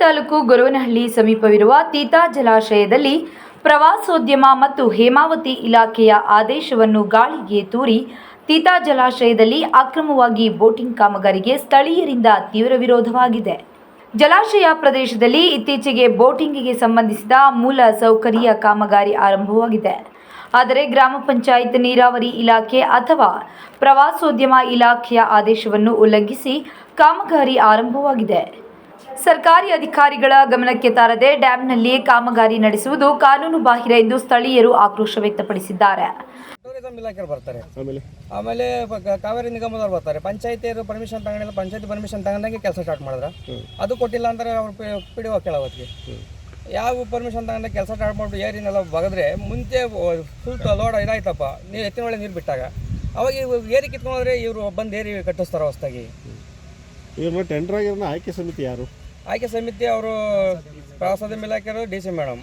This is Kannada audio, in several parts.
ತಾಲೂಕು ಗೊರವನಹಳ್ಳಿ ಸಮೀಪವಿರುವ ತೀತಾ ಜಲಾಶಯದಲ್ಲಿ ಪ್ರವಾಸೋದ್ಯಮ ಮತ್ತು ಹೇಮಾವತಿ ಇಲಾಖೆಯ ಆದೇಶವನ್ನು ಗಾಳಿಗೆ ತೂರಿ ತೀತಾ ಜಲಾಶಯದಲ್ಲಿ ಅಕ್ರಮವಾಗಿ ಬೋಟಿಂಗ್ ಕಾಮಗಾರಿಗೆ ಸ್ಥಳೀಯರಿಂದ ತೀವ್ರ ವಿರೋಧವಾಗಿದೆ. ಜಲಾಶಯ ಪ್ರದೇಶದಲ್ಲಿ ಇತ್ತೀಚೆಗೆ ಬೋಟಿಂಗಿಗೆ ಸಂಬಂಧಿಸಿದ ಮೂಲ ಸೌಕರ್ಯ ಕಾಮಗಾರಿ ಆರಂಭವಾಗಿದೆ. ಆದರೆ ಗ್ರಾಮ ಪಂಚಾಯತ್ ನೀರಾವರಿ ಇಲಾಖೆ ಅಥವಾ ಪ್ರವಾಸೋದ್ಯಮ ಇಲಾಖೆಯ ಆದೇಶವನ್ನು ಉಲ್ಲಂಘಿಸಿ ಕಾಮಗಾರಿ ಆರಂಭವಾಗಿದೆ. ಸರ್ಕಾರಿ ಅಧಿಕಾರಿಗಳ ಗಮನಕ್ಕೆ ತಾರದೆ ಡ್ಯಾಂನಲ್ಲಿ ಕಾಮಗಾರಿ ನಡೆಸುವುದು ಕಾನೂನು ಬಾಹಿರ ಎಂದು ಸ್ಥಳೀಯರು ಆಕ್ರೋಶ ವ್ಯಕ್ತಪಡಿಸಿದ್ದಾರೆ. ಟೂರಿಸಂ ಇಲಾಖೆ ಬರ್ತಾರೆ, ಆಮೇಲೆ ಕಾವೇರಿ ನಿಗಮದವ್ರು ಬರ್ತಾರೆ. ಪಂಚಾಯತಿಯರು ಪರ್ಮಿಷನ್ ತಗೊಂಡಿಲ್ಲ, ಪಂಚಾಯತಿ ಪರ್ಮಿಷನ್ ತಗೊಂಡಂಗೆ ಕೆಲಸ ಸ್ಟಾರ್ಟ್ ಮಾಡಿದ್ರೆ ಅದು ಕೊಟ್ಟಿಲ್ಲ ಅಂತಾರೆ. ಅವ್ರು ಪಿಡಿಒ ಕೇಳೋತ್ತಿಗೆ ಯಾವ ಪರ್ಮಿಷನ್ ತಗೊಂಡ ಕೆಲಸ ಸ್ಟಾರ್ಟ್ ಮಾಡಿಬಿಟ್ಟು ಏರಿನೆಲ್ಲ ಬಗದ್ರೆ ಮುಂಚೆ ಫುಲ್ ಲೋಡ್ ಇದಾಯ್ತಪ್ಪ, ನೀವು ಎತ್ತಿನ ಒಳ್ಳೆ ನೀರು ಬಿಟ್ಟಾಗ ಅವಾಗ ಏರಿ ಕಿತ್ಕೊಂಡ್ರೆ ಇವರು ಬಂದು ಏರಿ ಕಟ್ಟಿಸ್ತಾರೆ ಹೊಸದಾಗಿ. ಇವ್ರನ್ನ ಟೆಂಡರ್ ಆಗಿರೋ ಆಯ್ಕೆ ಸಮಿತಿ ಯಾರು? ಆಯ್ಕೆ ಸಮಿತಿ ಅವರು ಪ್ರವಾಸೋದ್ಯಮ ಇಲಾಖೆಯವರು ಡಿ ಸಿ ಮೇಡಮ್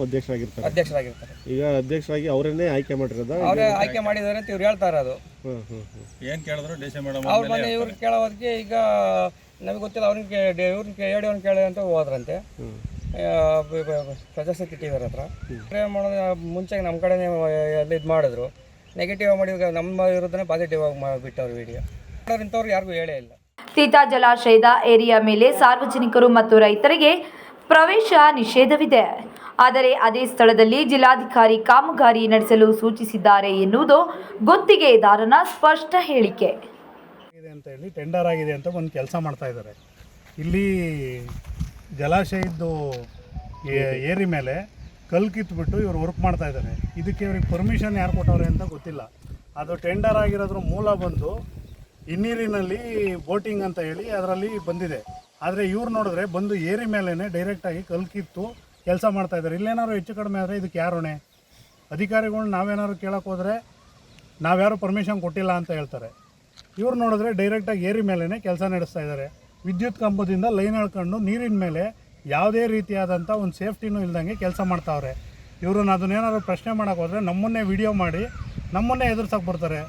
ಅಧ್ಯಕ್ಷರಾಗಿರ್ತಾರೆ. ಈಗ ಅಧ್ಯಕ್ಷರಾಗಿ ಅವರನ್ನೇ ಆಯ್ಕೆ ಮಾಡಿರೋದ? ಅವರೇ ಆಯ್ಕೆ ಮಾಡಿದ್ದಾರೆ ಅಂತ ಇವ್ರು ಹೇಳ್ತಾರೆ. ಅದು ಏನು ಕೇಳಿದ್ರು ಡಿ ಸಿ ಮೇಡಮ್ ಅವ್ರ ಮನೆ ಇವ್ರು ಕೇಳೋದಕ್ಕೆ ಈಗ ನಮಗೆ ಗೊತ್ತಿಲ್ಲ. ಇವ್ರನ್ನ ಕೇಳಿ ಅಂತ ಹೋದ್ರಂತೆ ಪ್ರಜಾಶಕ್ತಿ ಟಿ ವಿ ಹತ್ರ. ಮಾಡೋದು ಮುಂಚೆ ನಮ್ಮ ಕಡೆನೇ ಎಲ್ಲ ಇದು ಮಾಡಿದ್ರು, ನೆಗೆಟಿವ್ ಮಾಡಿ ನಮ್ಮ ವಿರುದ್ಧನೇ ಪಾಸಿಟಿವ್ ಆಗಿ ಬಿಟ್ಟವ್ರು ವಿಡಿಯೋ. ಇಂಥವ್ರು ಯಾರಿಗೂ ಹೇಳೇ ಇಲ್ಲ. ತೀತಾ ಜಲಾಶಯದ ಏರಿಯಾ ಮೇಲೆ ಸಾರ್ವಜನಿಕರು ಮತ್ತು ರೈತರಿಗೆ ಪ್ರವೇಶ ನಿಷೇಧವಿದೆ. ಆದರೆ ಅದೇ ಸ್ಥಳದಲ್ಲಿ ಜಿಲ್ಲಾಧಿಕಾರಿ ಕಾಮಗಾರಿ ನಡೆಸಲು ಸೂಚಿಸಿದ್ದಾರೆ ಎನ್ನುವುದು ಗುತ್ತಿಗೆದಾರನ ಸ್ಪಷ್ಟ ಹೇಳಿಕೆ. ಅಂತ ಹೇಳಿ ಟೆಂಡರ್ ಆಗಿದೆ ಅಂತ ಒಂದು ಕೆಲಸ ಮಾಡ್ತಾ ಇದ್ದಾರೆ. ಇಲ್ಲಿ ಜಲಾಶಯದ್ದು ಏರಿ ಮೇಲೆ ಕಲ್ಲು ಕಿತ್ಬಿಟ್ಟು ಇವರು ವರ್ಕ್ ಮಾಡ್ತಾ ಇದ್ದಾರೆ. ಇದಕ್ಕೆ ಇವ್ರಿಗೆ ಪರ್ಮಿಷನ್ ಯಾರು ಕೊಟ್ಟವ್ರೆ ಅಂತ ಗೊತ್ತಿಲ್ಲ. ಅದು ಟೆಂಡರ್ ಆಗಿರೋದ್ರ ಮೂಲ ಬಂದು ಹಿನ್ನೀರಿನಲ್ಲಿ ಬೋಟಿಂಗ್ ಅಂತ ಹೇಳಿ ಅದರಲ್ಲಿ ಬಂದಿದೆ. ಆದರೆ ಇವ್ರು ನೋಡಿದ್ರೆ ಬಂದು ಏರಿ ಮೇಲೇ ಡೈರೆಕ್ಟಾಗಿ ಕಲ್ಲು ಕಿತ್ತು ಕೆಲಸ ಮಾಡ್ತಾಯಿದ್ದಾರೆ. ಇಲ್ಲೇನಾದ್ರು ಹೆಚ್ಚು ಕಡಿಮೆ ಆದರೆ ಇದಕ್ಕೆ ಯಾರು ಹೊಣೆ? ಅಧಿಕಾರಿಗಳನ್ನ ನಾವೇನಾದ್ರು ಕೇಳೋಕೆ ಹೋದರೆ ನಾವ್ಯಾರು ಪರ್ಮಿಷನ್ ಕೊಟ್ಟಿಲ್ಲ ಅಂತ ಹೇಳ್ತಾರೆ. ಇವ್ರು ನೋಡಿದ್ರೆ ಡೈರೆಕ್ಟಾಗಿ ಏರಿ ಮೇಲೇ ಕೆಲಸ ನಡೆಸ್ತಾ ಇದ್ದಾರೆ. ವಿದ್ಯುತ್ ಕಂಬದಿಂದ ಲೈನ್ ಎಳ್ಕೊಂಡು ನೀರಿನ ಮೇಲೆ ಯಾವುದೇ ರೀತಿಯಾದಂಥ ಒಂದು ಸೇಫ್ಟಿನೂ ಇಲ್ದಂಗೆ ಕೆಲಸ ಮಾಡ್ತಾವ್ರೆ. ಇವ್ರನ್ನ ಅದನ್ನೇನಾದ್ರು ಪ್ರಶ್ನೆ ಮಾಡೋಕೆ ಹೋದರೆ ನಮ್ಮನ್ನೇ ವಿಡಿಯೋ ಮಾಡಿ ನಮ್ಮನ್ನೇ ಎದುರ್ಸಕ್ಕೆ ಬರ್ತಾರೆ.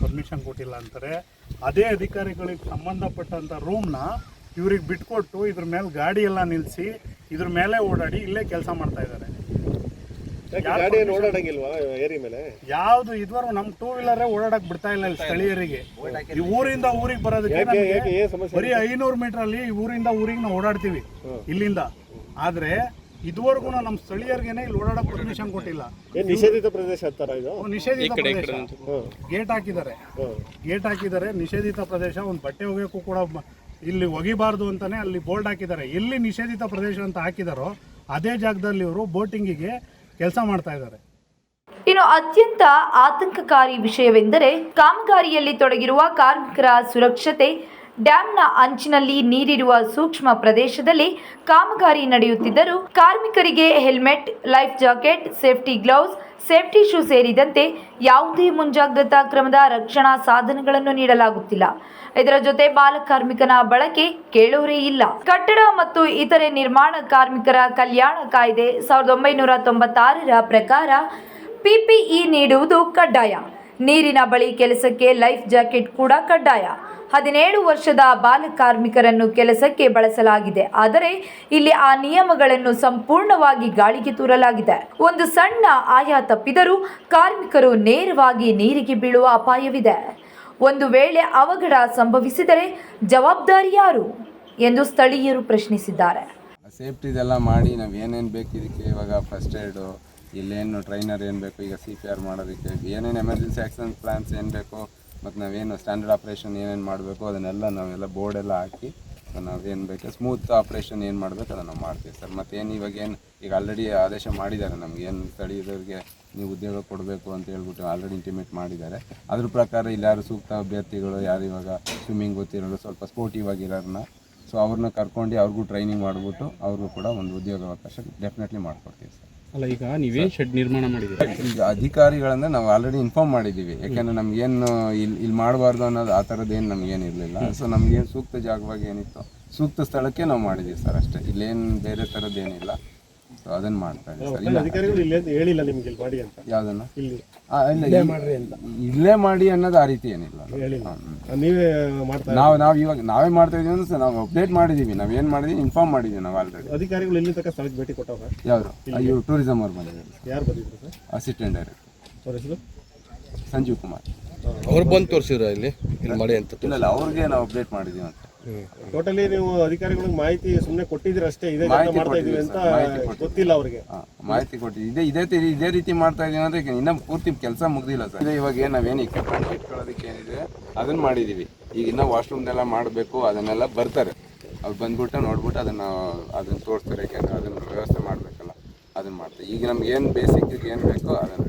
ಪರ್ಮಿಷನ್ ಕೊಟ್ಟಿಲ್ಲ ಅಂತಾರೆ. ಅದೇ ಅಧಿಕಾರಿಗಳಿಗೆ ಸಂಬಂಧಪಟ್ಟಂಥ ರೂಮ್ನ ಇವ್ರಿಗೆ ಬಿಟ್ಕೊಟ್ಟು ಇದ್ರ ಮೇಲೆ ಗಾಡಿ ಎಲ್ಲ ನಿಲ್ಲಿಸಿ ಇದ್ರ ಮೇಲೆ ಓಡಾಡಿ ಇಲ್ಲೇ ಕೆಲಸ ಮಾಡ್ತಾ ಇದ್ದಾರೆ. ಯಾವುದು ಇದುವರೆಗೂ ನಮ್ಮ ಟೂ ವೀಲರೇ ಓಡಾಡಕ್ಕೆ ಬಿಡ್ತಾ ಇಲ್ಲ ಸ್ಥಳೀಯರಿಗೆ. ಈ ಊರಿಂದ ಊರಿಗೆ ಬರೋದಕ್ಕೆ ಬರೀ 500 ಮೀಟ್ರಲ್ಲಿ ಊರಿಂದ ಊರಿಗೆ ನಾವು ಓಡಾಡ್ತೀವಿ ಇಲ್ಲಿಂದ. ಆದರೆ ಇದುವರೆಗೂ ನಮ್ಮ ಸ್ಥಳೀಯರಿಗೇನೆ ಇಲ್ಲಿ ಓಡಾಡಕ್ಕೆ ಪರ್ಮಿಷನ್ ಕೊಟ್ಟಿಲ್ಲ. ನಿಷೇಧಿತ ಪ್ರದೇಶ ನಿಷೇಧಿತ ಪ್ರದೇಶ ಗೇಟ್ ಹಾಕಿದ್ದಾರೆ. ನಿಷೇಧಿತ ಪ್ರದೇಶ. ಒಂದು ಬಟ್ಟೆ ಒಗೆಯೋಕ್ಕೂ ಕೂಡ ಇಲ್ಲಿ ಒಗಿಬಾರ್ದು ಅಂತಾನೆ ಅಲ್ಲಿ ಬೋರ್ಡ್ ಹಾಕಿದ್ದಾರೆ. ಎಲ್ಲಿ ನಿಷೇಧಿತ ಪ್ರದೇಶ ಅಂತ ಹಾಕಿದಾರೋ ಅದೇ ಜಾಗದಲ್ಲಿ ಇವರು ಬೋಟಿಂಗಿಗೆ ಕೆಲಸ ಮಾಡ್ತಾ ಇದ್ದಾರೆ. ಇನ್ನು ಅತ್ಯಂತ ಆತಂಕಕಾರಿ ವಿಷಯವೆಂದರೆ ಕಾಮಗಾರಿಯಲ್ಲಿ ತೊಡಗಿರುವ ಕಾರ್ಮಿಕರ ಸುರಕ್ಷತೆ. ಡ್ಯಾಂನ ಅಂಚಿನಲ್ಲಿ ನೀರಿರುವ ಸೂಕ್ಷ್ಮ ಪ್ರದೇಶದಲ್ಲಿ ಕಾಮಗಾರಿ ನಡೆಯುತ್ತಿದ್ದರೂ ಕಾರ್ಮಿಕರಿಗೆ helmet, life jacket, safety gloves, safety shoe ಸೇರಿದಂತೆ ಯಾವುದೇ ಮುಂಜಾಗ್ರತಾ ಕ್ರಮದ ರಕ್ಷಣಾ ಸಾಧನಗಳನ್ನು ನೀಡಲಾಗುತ್ತಿಲ್ಲ. ಇದರ ಜೊತೆ ಬಾಲ ಕಾರ್ಮಿಕನ ಬಳಕೆ ಕೇಳೋರೇ ಇಲ್ಲ. ಕಟ್ಟಡ ಮತ್ತು ಇತರೆ ನಿರ್ಮಾಣ ಕಾರ್ಮಿಕರ ಕಲ್ಯಾಣ ಕಾಯ್ದೆ 1996ರ ಪ್ರಕಾರ PPE ನೀಡುವುದು ಕಡ್ಡಾಯ. ನೀರಿನ ಬಳಿ ಕೆಲಸಕ್ಕೆ ಲೈಫ್ ಜಾಕೆಟ್ ಕೂಡ ಕಡ್ಡಾಯ. 17 ವರ್ಷದ ಬಾಲ ಕಾರ್ಮಿಕರನ್ನು ಕೆಲಸಕ್ಕೆ ಬಳಸಲಾಗಿದೆ. ಆದರೆ ಇಲ್ಲಿ ಆ ನಿಯಮಗಳನ್ನು ಸಂಪೂರ್ಣವಾಗಿ ಗಾಳಿಗೆ ತೂರಲಾಗಿದೆ. ಒಂದು ಸಣ್ಣ ಆಯ ತಪ್ಪಿದರೂ ಕಾರ್ಮಿಕರು ನೇರವಾಗಿ ನೀರಿಗೆ ಬೀಳುವ ಅಪಾಯವಿದೆ. ಒಂದು ವೇಳೆ ಅವಘಡ ಸಂಭವಿಸಿದರೆ ಜವಾಬ್ದಾರಿ ಯಾರು ಎಂದು ಸ್ಥಳೀಯರು ಪ್ರಶ್ನಿಸಿದ್ದಾರೆ. ಸೇಫ್ಟಿದೆಲ್ಲ ಮಾಡಿ ನಾವು ಏನೇನು ಬೇಕು ಇದಕ್ಕೆ, ಇವಾಗ ಫಸ್ಟ್ ಏಡು, ಇಲ್ಲೇನು ಟ್ರೈನರ್ ಏನು ಬೇಕು, ಈಗ CPR ಮಾಡೋದಕ್ಕೆ ಏನೇನು ಎಮರ್ಜೆನ್ಸಿ ಆ್ಯಕ್ಷನ್ ಪ್ಲ್ಯಾನ್ಸ್ ಏನು ಬೇಕು, ಮತ್ತು ನಾವೇನು ಸ್ಟ್ಯಾಂಡರ್ಡ್ ಆಪ್ರೇಷನ್ ಏನೇನು ಮಾಡಬೇಕು ಅದನ್ನೆಲ್ಲ ನಾವೆಲ್ಲ ಬೋರ್ಡೆಲ್ಲ ಹಾಕಿ ನಾವೇನು ಬೇಕು ಸ್ಮೂತ್ ಆಪ್ರೇಷನ್ ಏನು ಮಾಡಬೇಕು ಅದನ್ನು ನಾವು ಮಾಡ್ತೀವಿ ಸರ್. ಮತ್ತೇನು ಇವಾಗೇನು ಈಗ ಆಲ್ರೆಡಿ ಆದೇಶ ಮಾಡಿದ್ದಾರೆ ನಮ್ಗೆ, ಏನು ಸ್ಥಳೀಯರಿಗೆ ನೀವು ಉದ್ಯೋಗ ಕೊಡಬೇಕು ಅಂತ ಹೇಳ್ಬಿಟ್ಟು ಆಲ್ರೆಡಿ ಇಂಟಿಮೇಟ್ ಮಾಡಿದ್ದಾರೆ. ಅದ್ರ ಪ್ರಕಾರ ಇಲ್ಲಿ ಯಾರು ಸೂಕ್ತ ಅಭ್ಯರ್ಥಿಗಳು, ಯಾರು ಇವಾಗ ಸ್ವಿಮ್ಮಿಂಗ್ ಗೊತ್ತಿರೋರು, ಸ್ವಲ್ಪ ಸ್ಪೋರ್ಟಿವ್ ಆಗಿರೋರನ್ನ, ಸೊ ಅವ್ರನ್ನ ಕರ್ಕೊಂಡು ಅವ್ರಿಗೂ ಟ್ರೈನಿಂಗ್ ಮಾಡಿಬಿಟ್ಟು ಅವ್ರಿಗೂ ಕೂಡ ಒಂದು ಉದ್ಯೋಗಾವಕಾಶ ಡೆಫಿನೆಟ್ಲಿ ಮಾಡಿಕೊಡ್ತೀವಿ ಸರ್. ಅಲ್ಲ, ಈಗ ನೀವೇನು ಶೆಡ್ ನಿರ್ಮಾಣ ಮಾಡಿದ್ದೀರಿ? ಈಗ ಅಧಿಕಾರಿಗಳಂದ್ರೆ ನಾವು ಆಲ್ರೆಡಿ ಇನ್ಫಾರ್ಮ್ ಮಾಡಿದ್ದೀವಿ. ಯಾಕೆಂದರೆ ನಮಗೇನು ಇಲ್ಲಿ ಮಾಡಬಾರ್ದು ಅನ್ನೋದು ಆ ಥರದ್ದೇನು ನಮಗೇನು ಇರಲಿಲ್ಲ. ಸೊ ನಮಗೇನು ಸೂಕ್ತ ಜಾಗವಾಗಿ ಏನಿತ್ತು ಸೂಕ್ತ ಸ್ಥಳಕ್ಕೆ ನಾವು ಮಾಡಿದ್ದೀವಿ ಸರ್ ಅಷ್ಟೇ. ಇಲ್ಲೇನು ಬೇರೆ ಥರದ್ದೇನಿಲ್ಲ. ಸೊ ಅದನ್ನು ಮಾಡ್ತಾ ಇದ್ದೀವಿ ಸರ್. ಹೇಳಿಲ್ಲ ನಿಮಗೆ ಮಾಡಿ ಅಂತ? ಯಾವುದನ್ನು ಇಲ್ಲೇ ಮಾಡಿ ಅನ್ನೋದು ಆ ರೀತಿ ಏನಿಲ್ಲ. ನೀವೇ ಮಾಡ್ತಾ ನಾವು ಇವಾಗ ನಾವೇ ಮಾಡ್ತಾ ಇದೀವಿ ಅಂದ್ರೆ ನಾವು ಅಪ್ಡೇಟ್ ಮಾಡಿದೀವಿ, ನಾವೇನು ಮಾಡಿದೀವಿ ಇನ್ಫಾರ್ಮ್ ಮಾಡಿದೀವಿ ನಾವು ಆಲ್ರೆಡಿ. ಅಧಿಕಾರಿಗಳು ಇಲ್ಲಿ ತನಕ ಸ್ಥಳಕ್ಕೆ ಭೇಟಿ ಕೊಟ್ಟವ್ರ? ಯಾರು ಇವ್ರು ಟೂರಿಸಂ ಅವ್ರು ಬಂದಿದ್ದಾರೆ, ಯಾರು ಬಂದಿದ್ರು ಸರ್? ಅಸಿಸ್ಟೆಂಟ್ ಡೈರೆಕ್ಟರ್ ಅವ್ರ ಹೆಸರು? ಸಂಜೀವ್ ಕುಮಾರ್. ಅವ್ರು ಬಂದು ತೋರಿಸಿದ್ರ ಇಲ್ಲಿ ಮಾಡಿ ಅಂತ? ಇಲ್ಲ ಅವ್ರಿಗೆ ನಾವು ಅಪ್ಡೇಟ್ ಮಾಡಿದೀವಿ ಅಂತ. ಟೋಟಲಿ ನೀವು ಅಧಿಕಾರಿಗಳಿಗೆ ಮಾಹಿತಿ ಸುಮ್ಮನೆ ಕೊಟ್ಟಿದ್ದೀರ ಅಷ್ಟೇ, ಇದೇ ಮಾಹಿತಿ ಮಾಡ್ತಾ ಇದೀವಿ ಅಂತ ಗೊತ್ತಿಲ್ಲ ಅವ್ರಿಗೆ? ಮಾಹಿತಿ ಕೊಟ್ಟಿದ್ದೀವಿ, ಇದೇ ರೀತಿ ಮಾಡ್ತಾ ಇದೀವಿ ಅಂದ್ರೆ ಇನ್ನೂ ಪೂರ್ತಿ ಕೆಲಸ ಮುಗ್ದಿಲ್ಲ ಸರ್. ಇವಾಗ ನಾವೇನು ಇಕ್ವಿಪ್ಮೆಂಟ್ ಇಟ್ಕೊಳ್ಳೋದಕ್ಕೆ ಏನಿದೆ ಅದನ್ನ ಮಾಡಿದೀವಿ. ಈಗ ಇನ್ನೂ ವಾಶ್ರೂಮ್ನೆಲ್ಲ ಮಾಡಬೇಕು, ಅದನ್ನೆಲ್ಲ ಬರ್ತಾರೆ, ಅವ್ರು ಬಂದ್ಬಿಟ್ಟು ನೋಡ್ಬಿಟ್ಟು ಅದನ್ನ ತೋರಿಸ್ತಾರೆ. ಯಾಕೆಂದ್ರೆ ಅದನ್ನ ವ್ಯವಸ್ಥೆ ಮಾಡಬೇಕಲ್ಲ, ಅದನ್ನ ಮಾಡ್ತಾರೆ. ಈಗ ನಮ್ಗೆ ಏನು ಬೇಸಿಕ್ ಏನು ಬೇಕೋ ಅದನ್ನು